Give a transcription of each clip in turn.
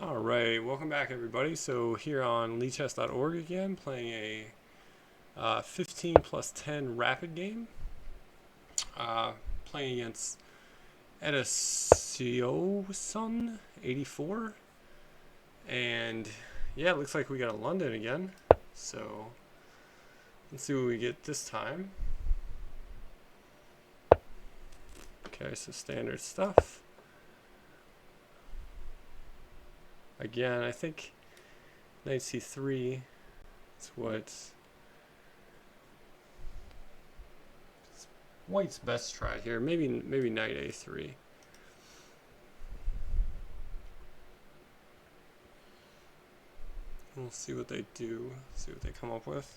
Alright, welcome back everybody. So here on LeeChess.org again, playing a 15 plus 10 rapid game. Playing against Edisiosun 84. And yeah, it looks like we got a London again. So let's see what we get this time. Okay, so standard stuff. Again, I think knight c3 is what white's best try here. Maybe knight a3. We'll see what they do, see what they come up with.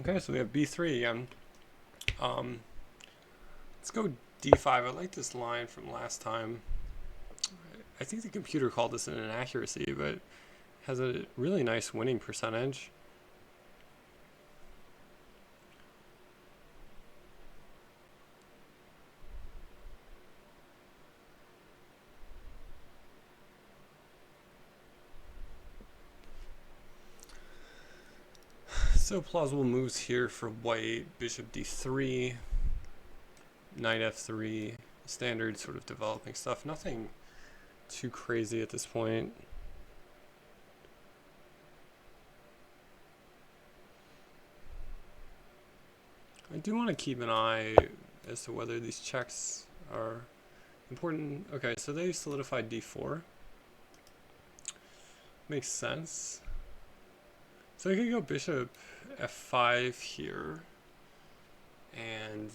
Okay, so we have b3 again. Let's go d5. I like this line from last time. I think the computer called this an inaccuracy, but has a really nice winning percentage. So plausible moves here for white. Bishop d3, knight f3, standard sort of developing stuff. Nothing too crazy at this point. I do want to keep an eye as to whether these checks are important. Okay, so they solidified d4. Makes sense. So I could go bishop f5 here, and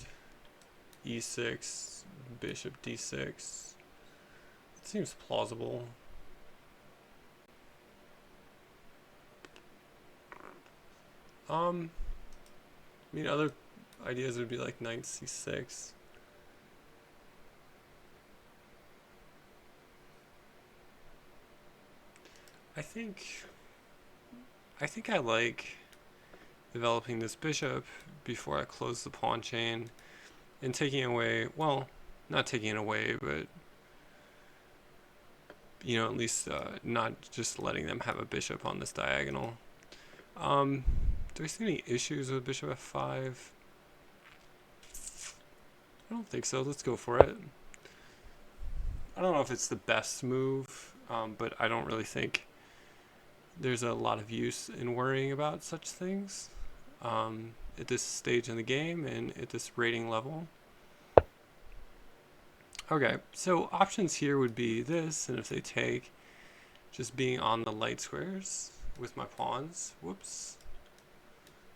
e6, bishop d6. It seems plausible. I mean, other ideas would be like knight c6. I think I like developing this bishop before I close the pawn chain and taking away, well, not taking it away, but you know, at least not just letting them have a bishop on this diagonal. Do I see any issues with bishop f5? I don't think so. Let's go for it. I don't know if it's the best move, but I don't really think there's a lot of use in worrying about such things at this stage in the game and at this rating level. Okay, so options here would be this, and if they take, just being on the light squares with my pawns. Whoops.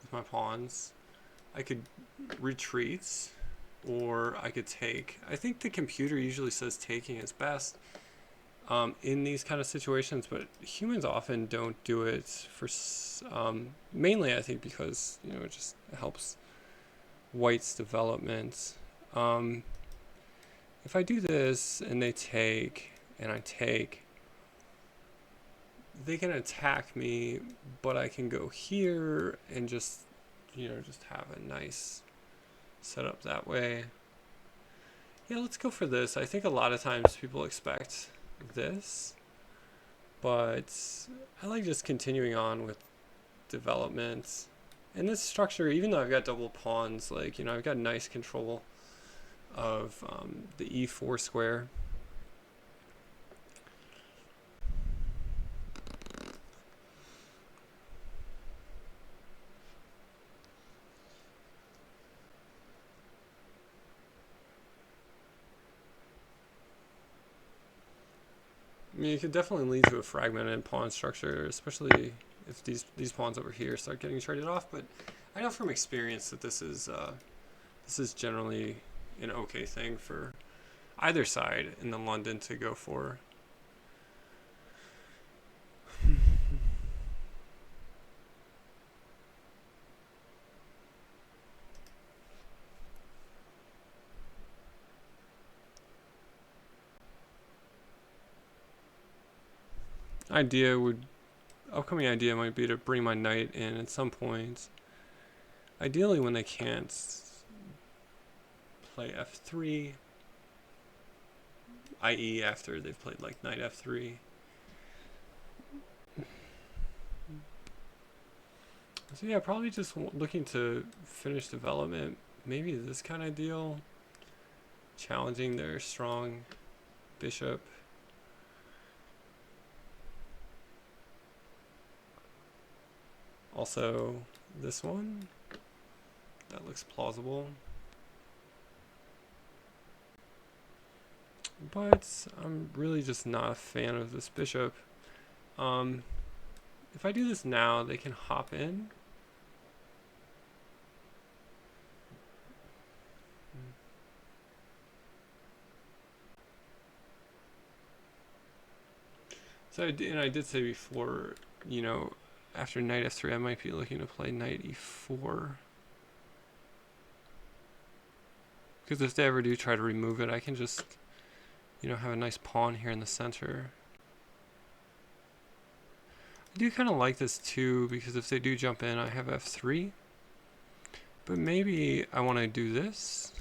With my pawns. I could retreat, or I could take. I think the computer usually says taking is best in these kind of situations, but humans often don't do it for mainly I think because, you know, it just helps white's development. If I do this and they take and I take, they can attack me, but I can go here and just, you know, just have a nice setup that way. Yeah, let's go for this. I think a lot of times people expect this, but I like just continuing on with development. And this structure, even though I've got double pawns, like, you know, I've got nice control of the e4 square. I mean, it could definitely lead to a fragmented pawn structure, especially if these pawns over here start getting traded off. But I know from experience that this is generally an okay thing for either side in the London to go for. Upcoming idea might be to bring my knight in at some point. Ideally, when they can't play f3, i.e. after they've played like knight f3. So yeah, probably just looking to finish development. Maybe this kind of deal, challenging their strong bishop. Also, this one, that looks plausible. But I'm really just not a fan of this bishop. If I do this now, they can hop in. So I did say before, you know, after knight f3, I might be looking to play knight e4. Because if they ever do try to remove it, I can just, you know, have a nice pawn here in the center. I do kind of like this too, because if they do jump in, I have f3. But maybe I want to do this.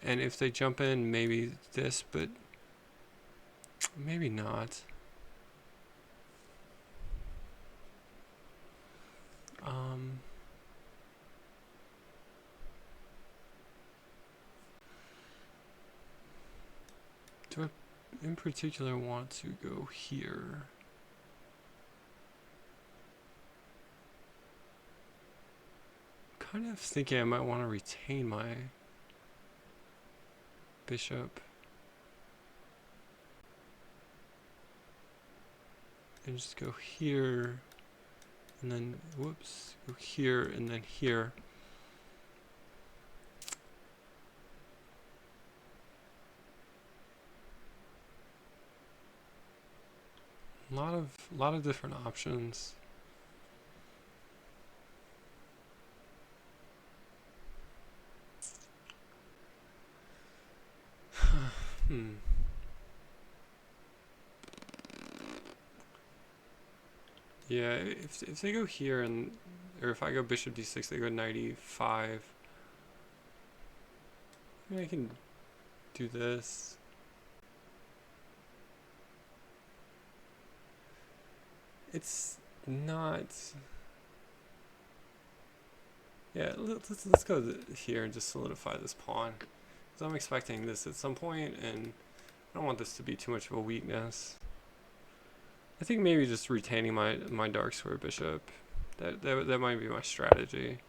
And if they jump in, maybe this, but maybe not. Do I in particular want to go here? Kind of thinking I might want to retain my bishop and just go here and then whoops, go here and then here. A lot of different options. Yeah, if they go here and or if I go bishop d6, they go knight e5. I mean, I can do this. It's not. Yeah, let's go here and just solidify this pawn. Because I'm expecting this at some point, and I don't want this to be too much of a weakness. I think maybe just retaining my dark square bishop. That might be my strategy.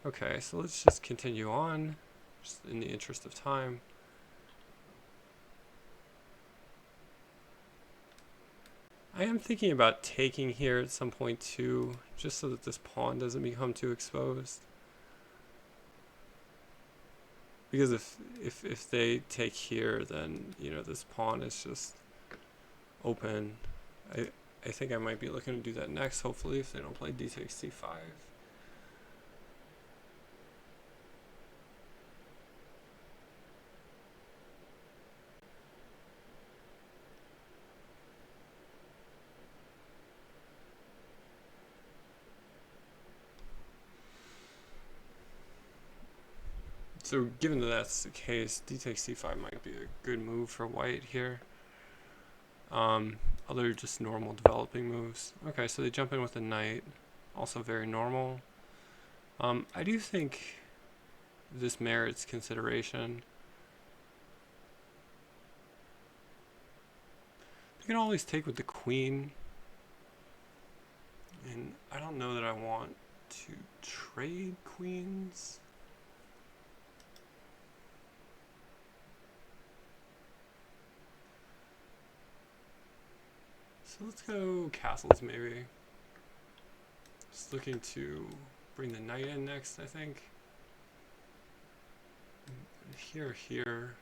Okay, so let's just continue on, just in the interest of time. I am thinking about taking here at some point too, just so that this pawn doesn't become too exposed. Because if they take here, then you know this pawn is just open. I think I might be looking to do that next, hopefully, if they don't play d takes c5. So given that that's the case, d takes c5 might be a good move for white here. Other just normal developing moves. Okay, so they jump in with a knight, also very normal. I do think this merits consideration. You can always take with the queen, and I don't know that I want to trade queens. So let's go castles maybe. Just looking to bring the knight in next, I think. And here.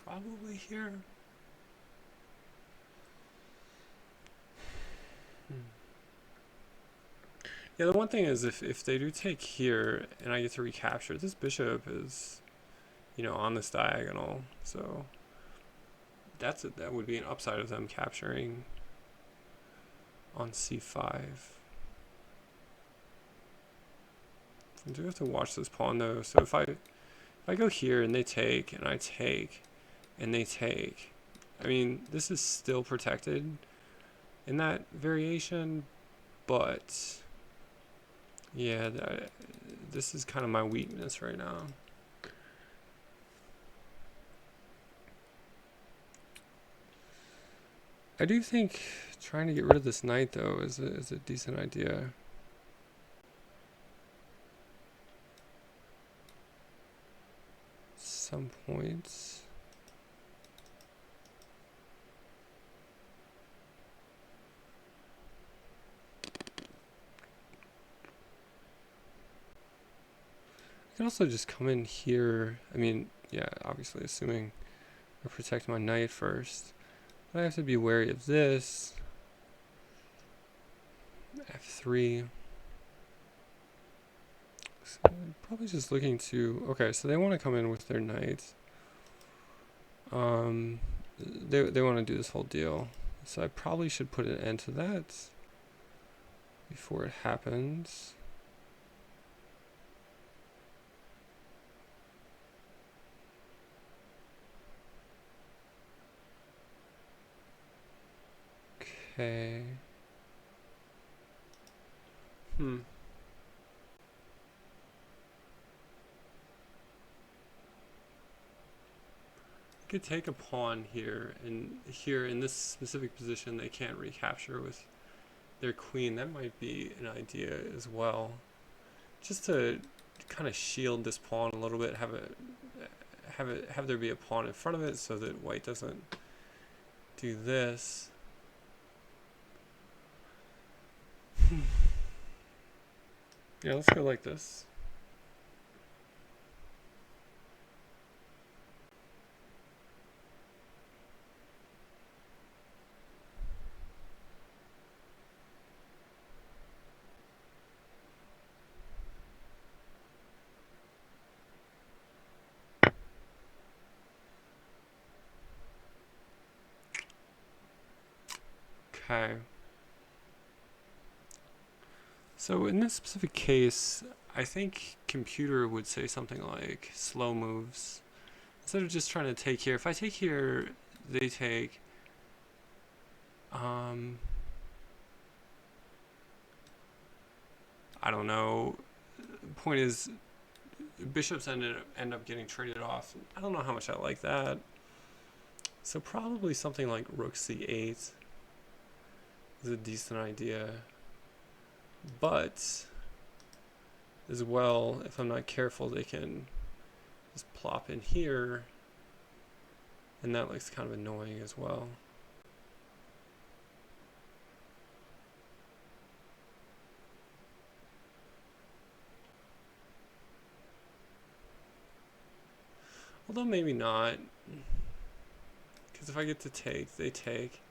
Probably here. Yeah, the one thing is if they do take here and I get to recapture, this bishop is, you know, on this diagonal. So that would be an upside of them capturing on c5. I do have to watch this pawn though. So if I go here and they take and I take and they take, I mean this is still protected in that variation, but yeah, this is kind of my weakness right now. I do think trying to get rid of this knight though is a decent idea. Some points. I can also just come in here. I mean, yeah, obviously assuming I protect my knight first. But I have to be wary of this. F3. So I'm probably just looking to... Okay, so they want to come in with their knight. They want to do this whole deal. So I probably should put an end to that before it happens. Okay. I could take a pawn here, and here in this specific position they can't recapture with their queen. That might be an idea as well, just to kind of shield this pawn a little bit, have there be a pawn in front of it so that white doesn't do this. Yeah, let's go like this. Okay. So in this specific case, I think computer would say something like slow moves. Instead of just trying to take here, if I take here, they take. I don't know. Point is, bishops end up getting traded off. I don't know how much I like that. So probably something like rook c8 is a decent idea. But as well, if I'm not careful, they can just plop in here, and that looks kind of annoying as well. Although maybe not, because if I get to take, they take.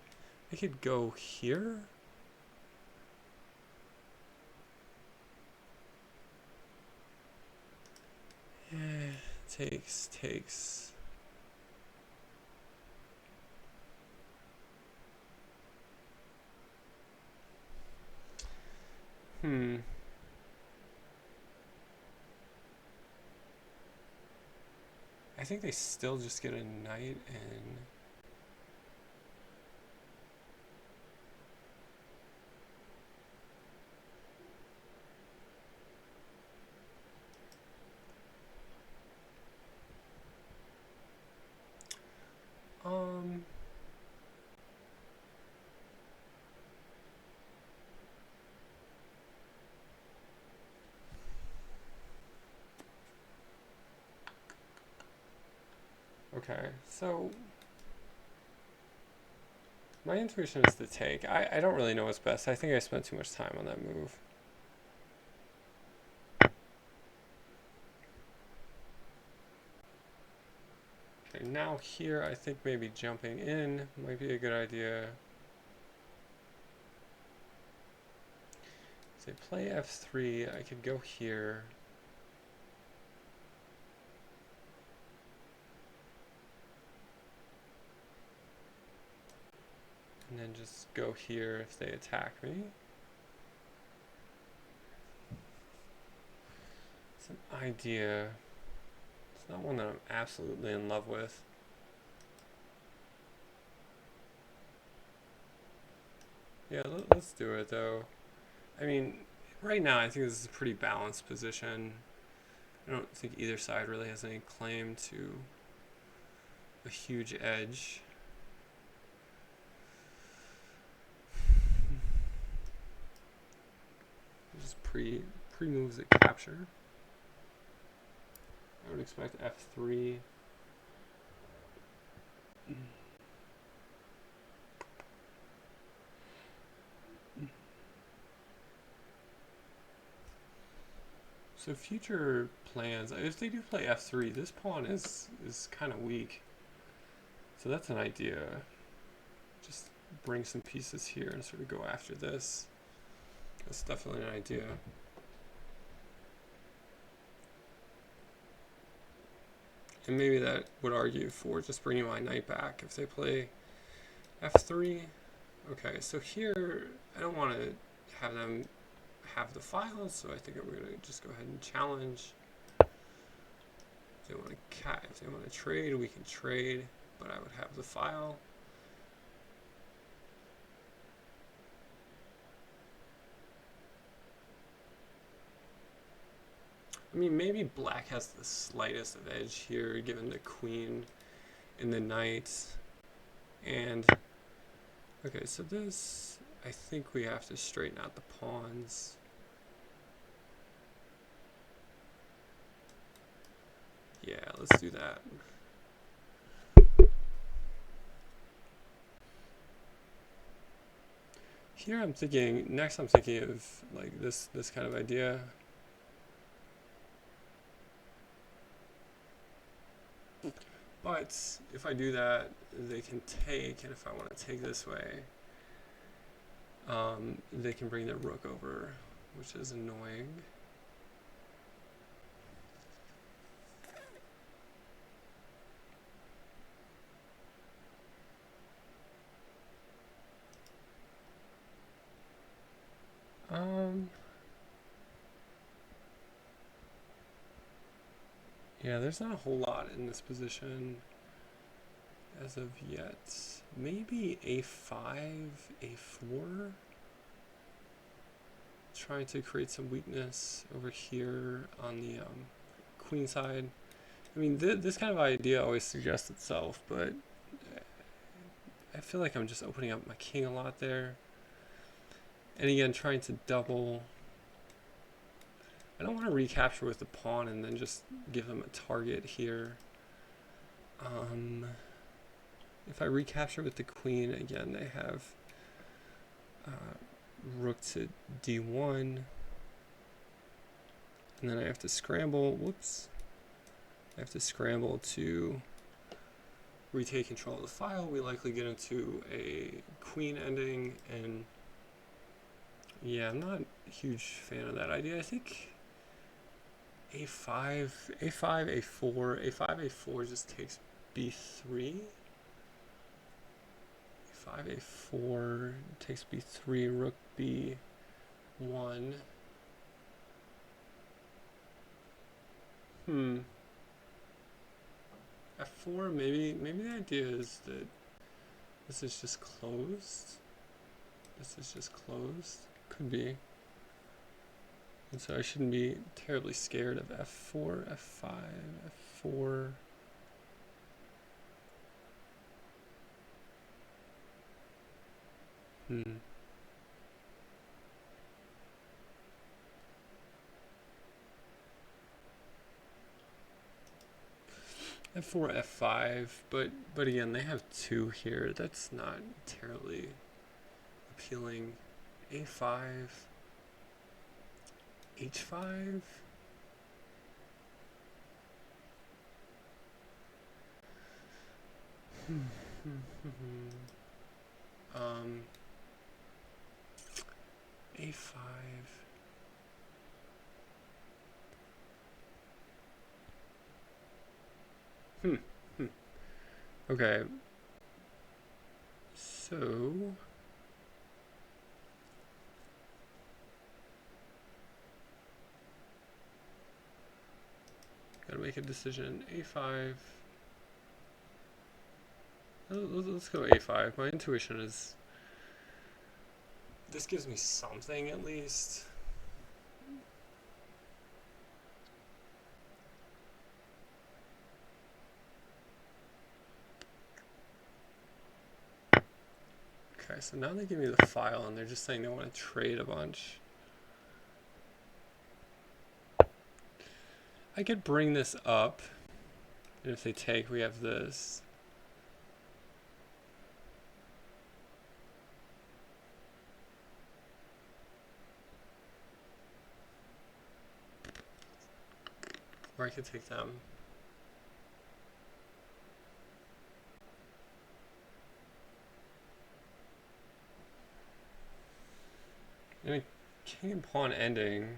I could go here. Takes. I think they still just get a knight and... Okay, so my intuition is to take. I don't really know what's best. I think I spent too much time on that move. Okay, now here I think maybe jumping in might be a good idea. Say play f3, I could go here. And then just go here if they attack me. It's an idea. It's not one that I'm absolutely in love with. Yeah, let's do it though. I mean, right now I think this is a pretty balanced position. I don't think either side really has any claim to a huge edge. Just pre-moves at capture. I would expect f3. So future plans, if they do play f3, this pawn is kind of weak. So that's an idea. Just bring some pieces here and sort of go after this. That's definitely an idea. And maybe that would argue for just bringing my knight back if they play f3. Okay, so here I don't want to have them have the files, so I think we're going to just go ahead and challenge. If they want to trade, we can trade, but I would have the file. I mean, maybe black has the slightest of edge here, given the queen and the knight. And, okay, so this, I think we have to straighten out the pawns. Yeah, let's do that. Here I'm thinking of like this kind of idea. But if I do that, they can take, and if I want to take this way, they can bring their rook over, which is annoying. Yeah, there's not a whole lot in this position as of yet. Maybe a5, a4. Trying to create some weakness over here on the queen side. I mean, this kind of idea always suggests itself, but I feel like I'm just opening up my king a lot there. And again, trying to double. I don't want to recapture with the pawn and then just give them a target here. If I recapture with the queen, again, they have rook to d1. And then I have to scramble. Whoops. I have to scramble to retake control of the file. We likely get into a queen ending, and yeah, I'm not a huge fan of that idea. I think a5, a4, a5, a4 just takes b3. a5, a4 takes b3, rook b1. F4, maybe the idea is that this is just closed. This is just closed. Could be. And so I shouldn't be terribly scared of f4, f5, f4. F4, f5, but again, they have 2 here. That's not terribly appealing. a5, h5. a5. Okay. So make a decision. A5. Let's go A5. My intuition is this gives me something at least. Okay, so now they give me the file and they're just saying they want to trade a bunch. I could bring this up, and if they take, we have this. Or I could take them. I mean, king and pawn ending.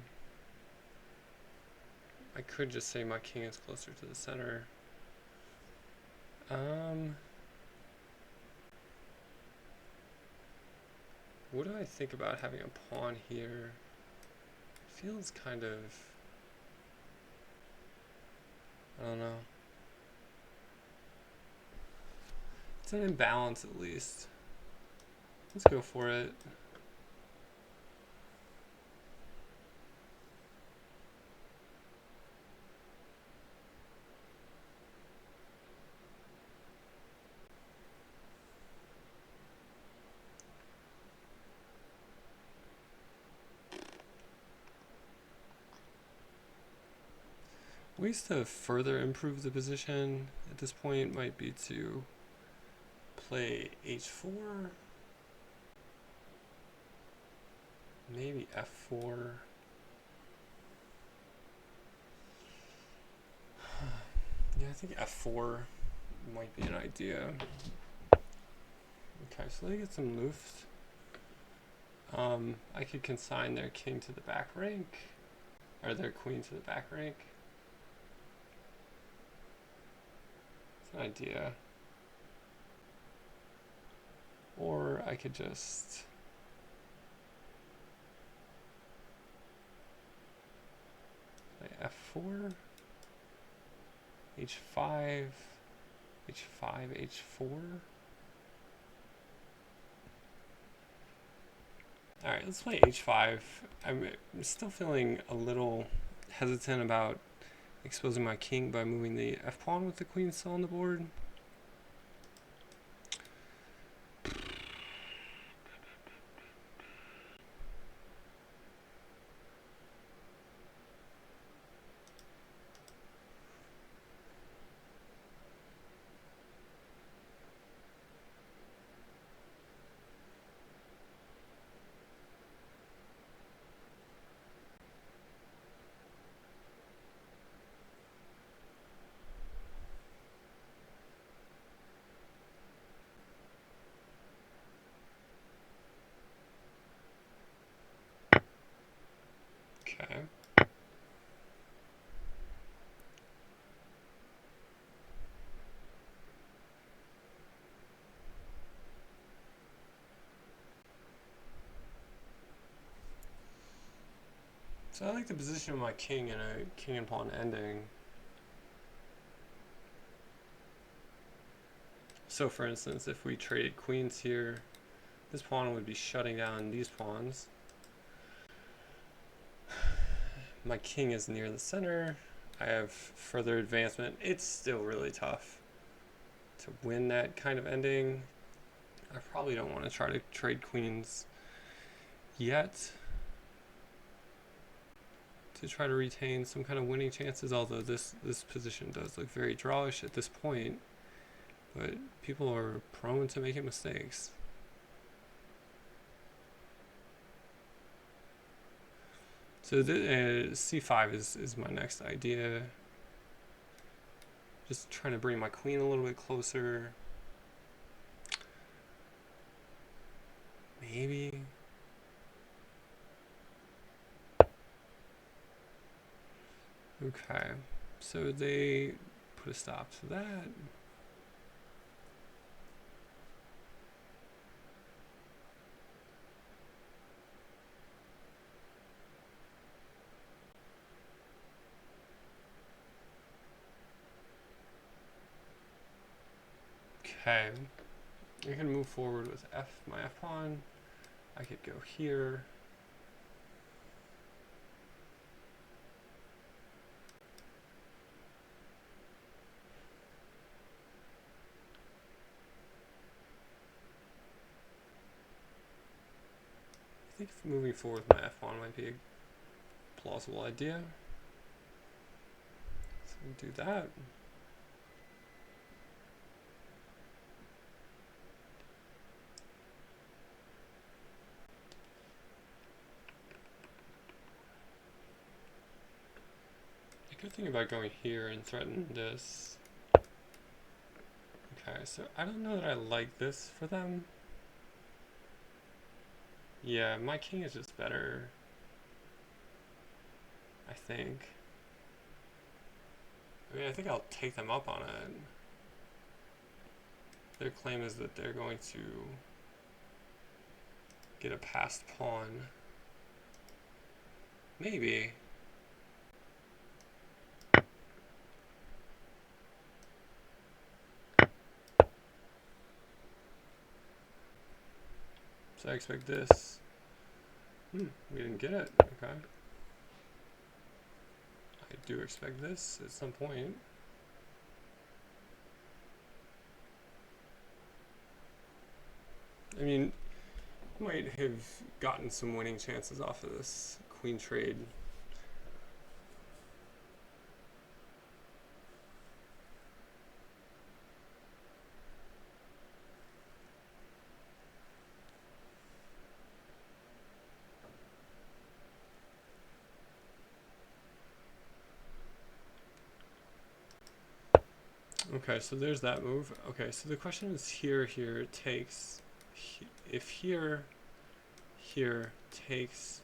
I could just say my king is closer to the center. What do I think about having a pawn here? It feels kind of, I don't know. It's an imbalance at least. Let's go for it. Ways to further improve the position at this point might be to play h4, maybe f4. Yeah, I think f4 might be an idea. Okay, so they get some Luft. I could consign their king to the back rank, or their queen to the back rank. It's an idea. Or I could just play f4, h5, h5, h4. Alright, let's play h5. I'm still feeling a little hesitant about exposing my king by moving the f-pawn with the queen still on the board. Okay. So I like the position of my king in a king and pawn ending. So for instance, if we traded queens here, this pawn would be shutting down these pawns. My king is near the center. I have further advancement. It's still really tough to win that kind of ending. I probably don't want to try to trade queens yet to try to retain some kind of winning chances, although this position does look very drawish at this point, but people are prone to making mistakes. So c5 is my next idea. Just trying to bring my queen a little bit closer. Maybe. Okay, so they put a stop to that. Okay, I can move forward with my f pawn. I could go here. I think moving forward with my f pawn might be a plausible idea. So we'll do that. The good thing about going here and threatening this. Okay, so I don't know that I like this for them. Yeah, my king is just better, I think. I mean, I think I'll take them up on it. Their claim is that they're going to get a passed pawn. Maybe. So I expect this. We didn't get it. Okay. I do expect this at some point. I mean, might have gotten some winning chances off of this queen trade. Okay, so there's that move. Okay, so the question is here takes, if here takes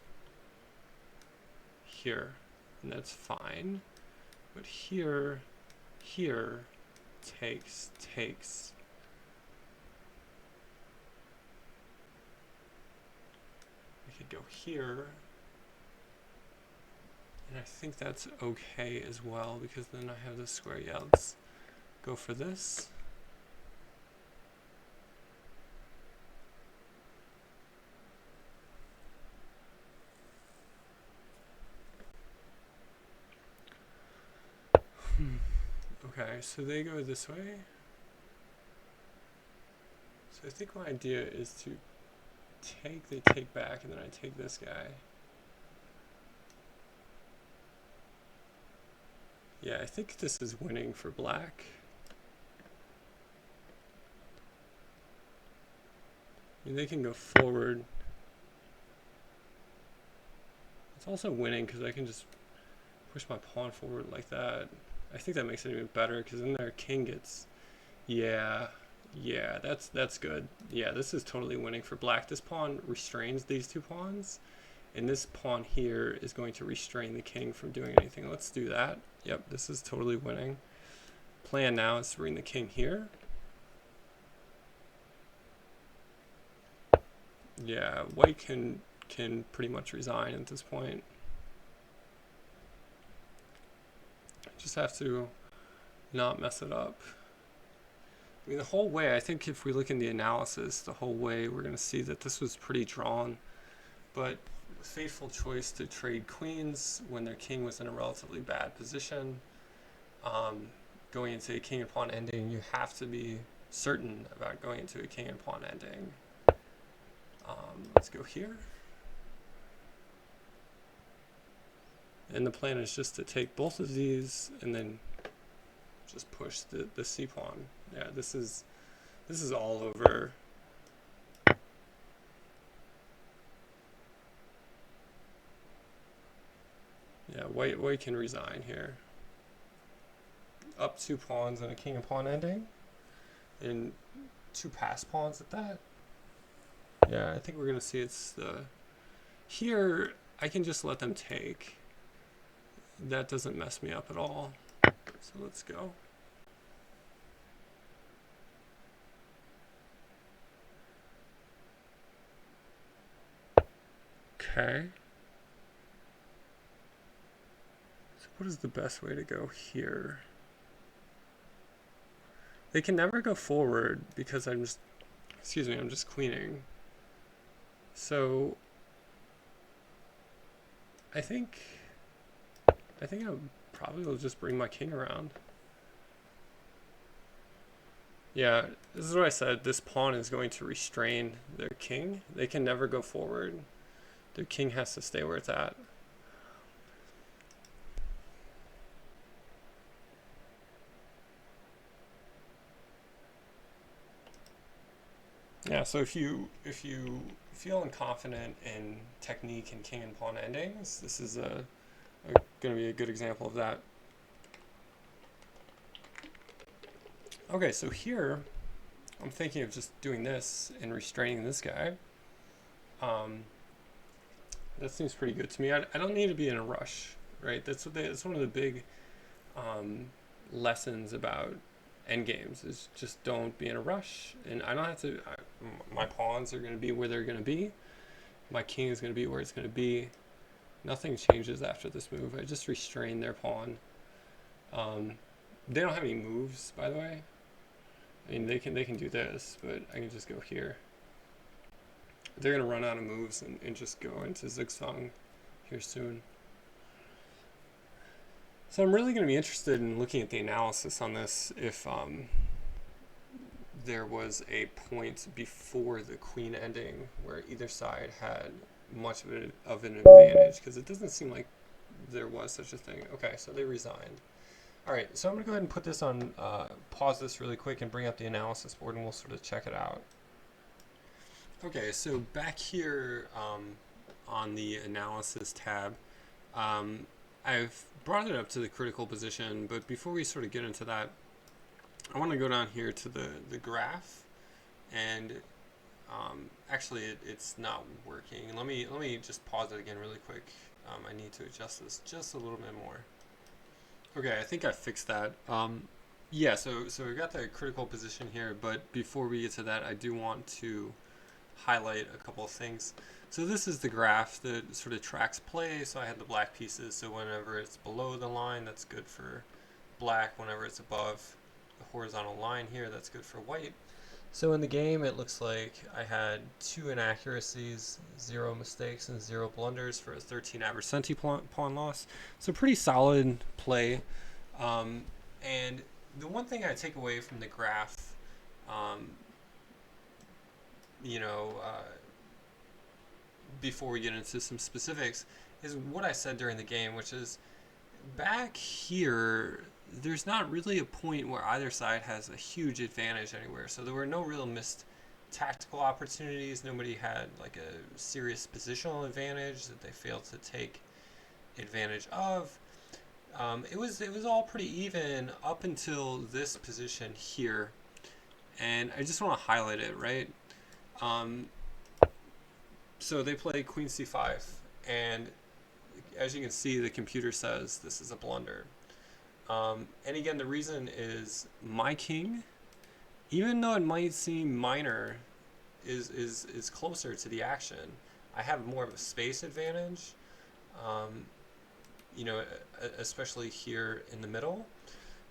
here, and that's fine, but here takes. I could go here, and I think that's okay as well, because then I have this square. Yeah, let's go for this. Okay, so they go this way. So I think my idea is to they take back, and then I take this guy. Yeah, I think this is winning for black. I mean, they can go forward. It's also winning because I can just push my pawn forward like that. I think that makes it even better because then their king gets, yeah, that's good. Yeah, this is totally winning for black. This pawn restrains these two pawns, and this pawn here is going to restrain the king from doing anything. Let's do that. Yep, this is totally winning. Plan now is to bring the king here. Yeah, white can pretty much resign at this point. Just have to not mess it up. I mean, the whole way, I think if we look in the analysis, the whole way, we're going to see that this was pretty drawn. But fateful choice to trade queens when their king was in a relatively bad position. Going into a king and pawn ending, you have to be certain about going into a king and pawn ending. Let's go here. And the plan is just to take both of these and then just push the c pawn. Yeah, this is all over. Yeah, white can resign here. Up 2 pawns and a king and pawn ending, and 2 pass pawns at that. Yeah, I think we're gonna see it's the here. I can just let them take. That doesn't mess me up at all. So let's go. Okay. So what is the best way to go here? They can never go forward because I'm just, excuse me, I'm just queening. So I think I probably will just bring my king around. Yeah, this is what I said. This pawn is going to restrain their king. They can never go forward. Their king has to stay where it's at. Yeah, so if you feel unconfident in technique and king and pawn endings, this is going to be a good example of that. Okay, so here I'm thinking of just doing this and restraining this guy. That seems pretty good to me. I don't need to be in a rush, right? That's one of the big lessons about endgames is just don't be in a rush. And I don't have to. My pawns are going to be where they're going to be. My king is going to be where it's going to be. Nothing changes after this move. I just restrain their pawn. They don't have any moves, by the way. I mean, they can do this, but I can just go here. They're going to run out of moves and just go into Zugzwang here soon. So I'm really going to be interested in looking at the analysis on this if there was a point before the queen ending where either side had much of an advantage, because it doesn't seem like there was such a thing. Okay, so they resigned. All right, so I'm going to go ahead and put this on, pause this really quick and bring up the analysis board and we'll sort of check it out. Okay, so back here on the analysis tab, I've brought it up to the critical position, but before we sort of get into that, I want to go down here to the graph, and actually it's not working. Let me just pause it again really quick. I need to adjust this just a little bit more. Okay, I think I fixed that. Yeah, so we've got the critical position here, but before we get to that, I do want to highlight a couple of things. So this is the graph that sort of tracks play. So I had the black pieces, so whenever it's below the line, that's good for black. Whenever it's above the horizontal line here, that's good for white. So in the game, it looks like I had 2 inaccuracies, 0 mistakes, and 0 blunders for a 13 average centi pawn loss. So pretty solid play. And the one thing I take away from the graph, before we get into some specifics, is what I said during the game, which is back here, there's not really a point where either side has a huge advantage anywhere. So there were no real missed tactical opportunities. Nobody had like a serious positional advantage that they failed to take advantage of. It was all pretty even up until this position here, and I just want to highlight it, right? So they play queen c5, and as you can see, the computer says this is a blunder. And again, the reason is my king, even though it might seem minor, is closer to the action. I have more of a space advantage, especially here in the middle.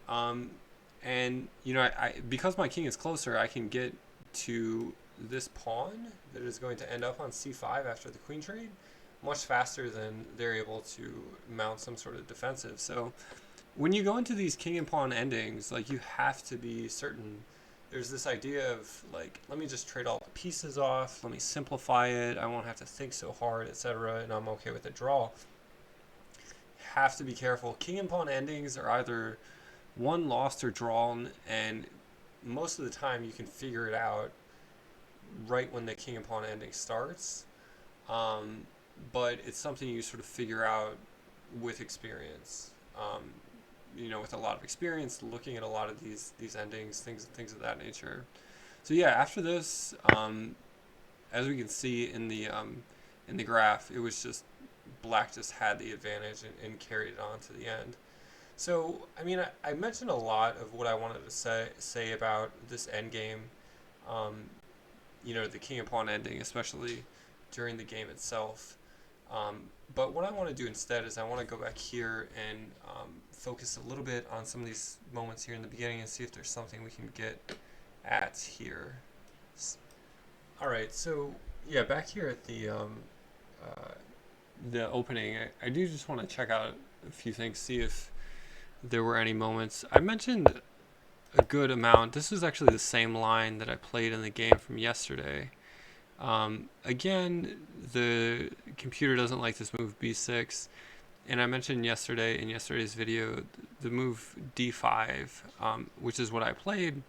And I because my king is closer, I can get to this pawn that is going to end up on c5 after the queen trade much faster than they're able to mount some sort of defensive. So when you go into these king and pawn endings, like, you have to be certain. There's this idea of like, let me just trade all the pieces off, let me simplify it, I won't have to think so hard, etc., and I'm okay with a draw. Have to be careful. King and pawn endings are either won, lost, or drawn, and most of the time you can figure it out right when the king and pawn ending starts. But it's something you sort of figure out with experience. With a lot of experience, looking at a lot of these endings, things of that nature. So yeah, after this, as we can see in the graph, it was just black just had the advantage and carried it on to the end. So I mean, I mentioned a lot of what I wanted to say about this endgame. The king and pawn ending, especially during the game itself. But what I want to do instead is I want to go back here and focus a little bit on some of these moments here in the beginning and see if there's something we can get at here. All right, so yeah, back here at the opening, I do just want to check out a few things, see if there were any moments. I mentioned a good amount. This was actually the same line that I played in the game from yesterday. Again, the computer doesn't like this move b6, and I mentioned yesterday in yesterday's video the move d5, which is what I played.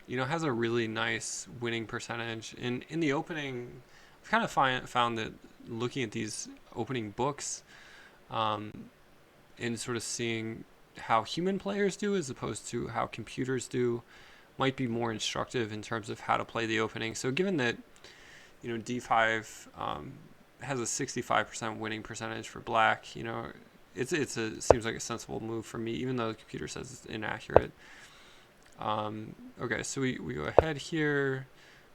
Has a really nice winning percentage. In the opening, I've kind of found that looking at these opening books, and sort of seeing how human players do as opposed to how computers do might be more instructive in terms of how to play the opening. So given that d5 has a 65% winning percentage for black, it seems like a sensible move for me, even though the computer says it's inaccurate. Okay, so we go ahead here,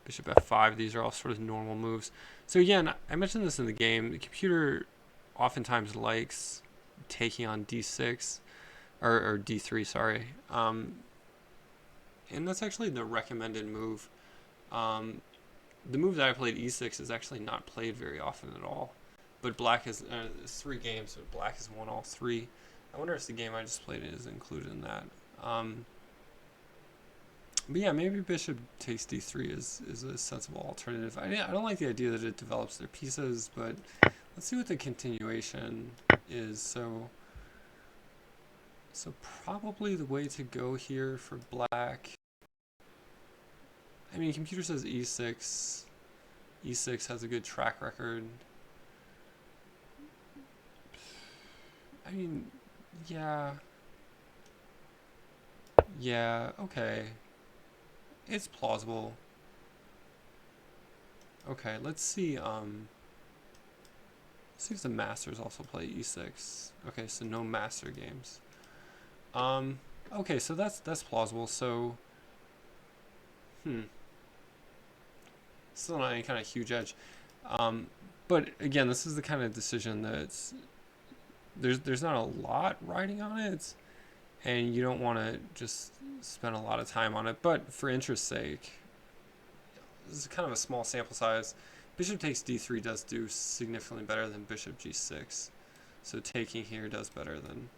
bishop f5. These are all sort of normal moves. So again, I mentioned this in the game. The computer oftentimes likes taking on d6 or d3, sorry. And that's actually the recommended move. The move that I played, e6, is actually not played very often at all. But black has 3 games, but black has won all 3. I wonder if the game I just played is included in that. But yeah, maybe bishop takes d3 is a sensible alternative. I don't like the idea that it develops their pieces, but let's see what the continuation is. So probably the way to go here for black, I mean, computer says e6. E6 has a good track record. I mean, yeah. Yeah, okay. It's plausible. Okay, let's see if the masters also play e6. Okay, so no master games. Okay, so that's plausible. So still not any kind of huge edge. But again, this is the kind of decision that's there's not a lot riding on it, and you don't want to just spend a lot of time on it. But for interest's sake, this is kind of a small sample size. Bishop takes d3 does do significantly better than bishop g6. So taking here does better than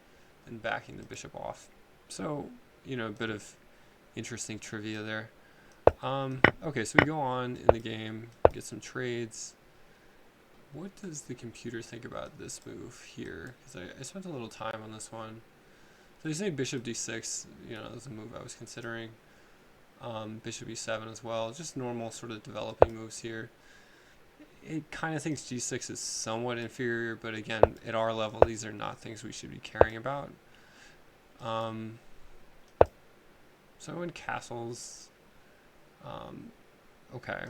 backing the bishop off. So, a bit of interesting trivia there. Okay, so we go on in the game, get some trades. What does the computer think about this move here? Because I spent a little time on this one. So they say bishop d6, is a move I was considering. Bishop e7 as well. Just normal sort of developing moves here. It kind of thinks g6 is somewhat inferior, but again, at our level, these are not things we should be caring about. So in castles, okay.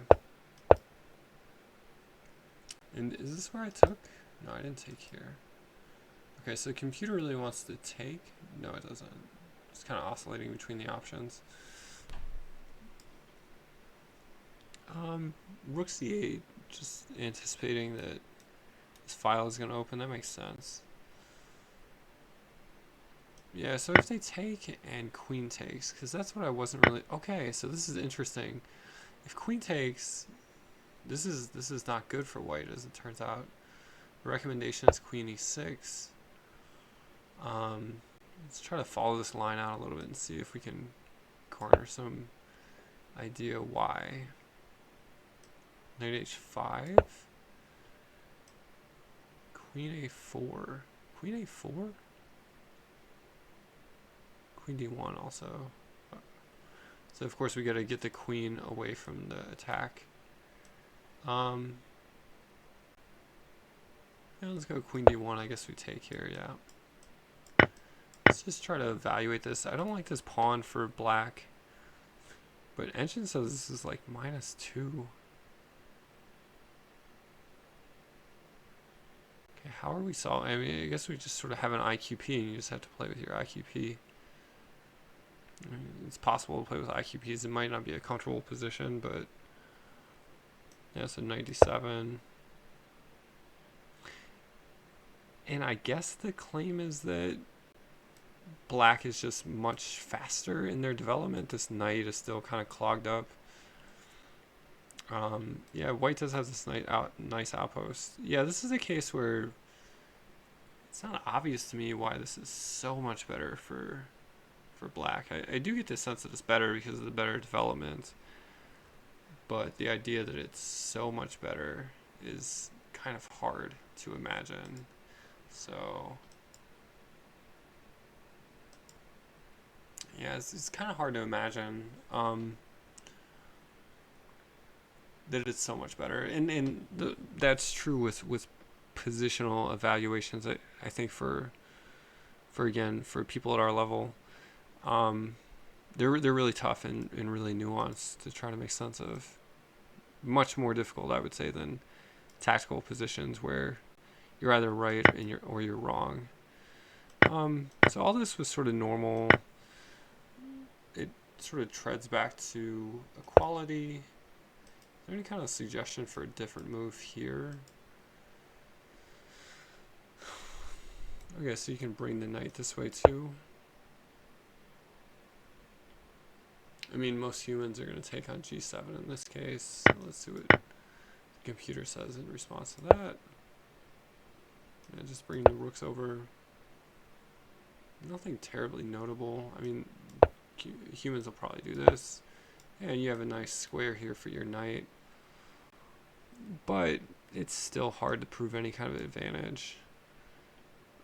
And is this where I took? No, I didn't take here. Okay, so the computer really wants to take? No, it doesn't. It's kind of oscillating between the options. Rook c8, just anticipating that this file is going to open. That makes sense. Yeah, so if they take and queen takes, because that's what I wasn't really... Okay, so this is interesting. If queen takes, this is not good for white, as it turns out. The recommendation is queen e6. Let's try to follow this line out a little bit and see if we can corner some idea why. Knight h5. Queen a4. Queen a4? Queen d1 also. So of course we gotta get the queen away from the attack. Yeah, let's go queen d1. I guess we take here, yeah. Let's just try to evaluate this. I don't like this pawn for black. But Engine says this is like -2. Okay, how are we solving? I mean, I guess we just sort of have an IQP and you just have to play with your IQP. I mean, it's possible to play with IQPs. It might not be a comfortable position, but yeah, so 97. And I guess the claim is that black is just much faster in their development. This knight is still kind of clogged up. Yeah, white does have this nice outpost. Yeah, this is a case where it's not obvious to me why this is so much better for black. I do get the sense that it's better because of the better development, but the idea that it's so much better is kind of hard to imagine. So yeah, it's kind of hard to imagine that it's so much better, and that's true with positional evaluations. I think for again for people at our level, they're really tough and really nuanced to try to make sense of. Much more difficult, I would say, than tactical positions where you're either right and or you're wrong. So all this was sort of normal. It sort of treads back to equality. Is there any kind of suggestion for a different move here? Okay, so you can bring the knight this way too. I mean, most humans are going to take on g7 in this case. So let's see what the computer says in response to that. Yeah, just bring the rooks over. Nothing terribly notable. I mean, humans will probably do this. And you have a nice square here for your knight. But it's still hard to prove any kind of advantage.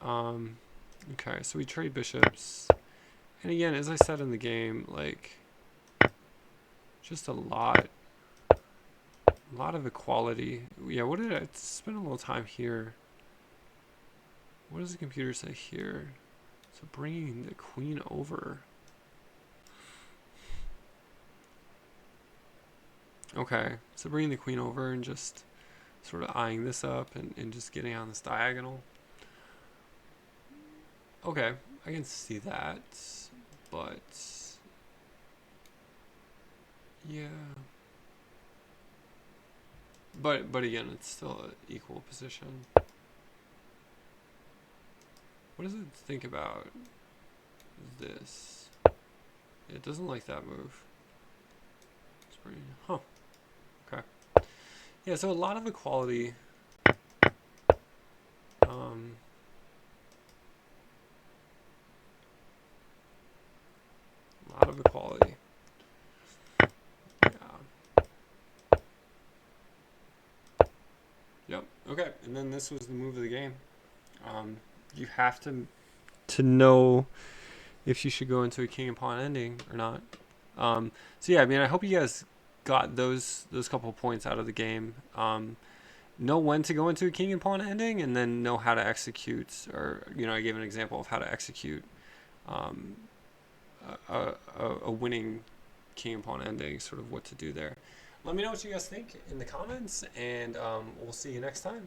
Okay, so we trade bishops. And again, as I said in the game, like, just a lot of equality. Yeah, what did I spend a little time here? What does the computer say here? So bringing the queen over. Okay, so bringing the queen over and just sort of eyeing this up and just getting on this diagonal. Okay, I can see that, but yeah. But again, it's still an equal position. What does it think about this? It doesn't like that move. It's pretty, huh. Okay. Yeah, so a lot of equality. A lot of equality. Yeah. Yep. Okay. And then this was the move of the game. You have to know if you should go into a king and pawn ending or not. So yeah, I mean, I hope you guys got those couple points out of the game. Know when to go into a king and pawn ending, and then know how to execute. Or I gave an example of how to execute a winning king and pawn ending. Sort of what to do there. Let me know what you guys think in the comments, and we'll see you next time.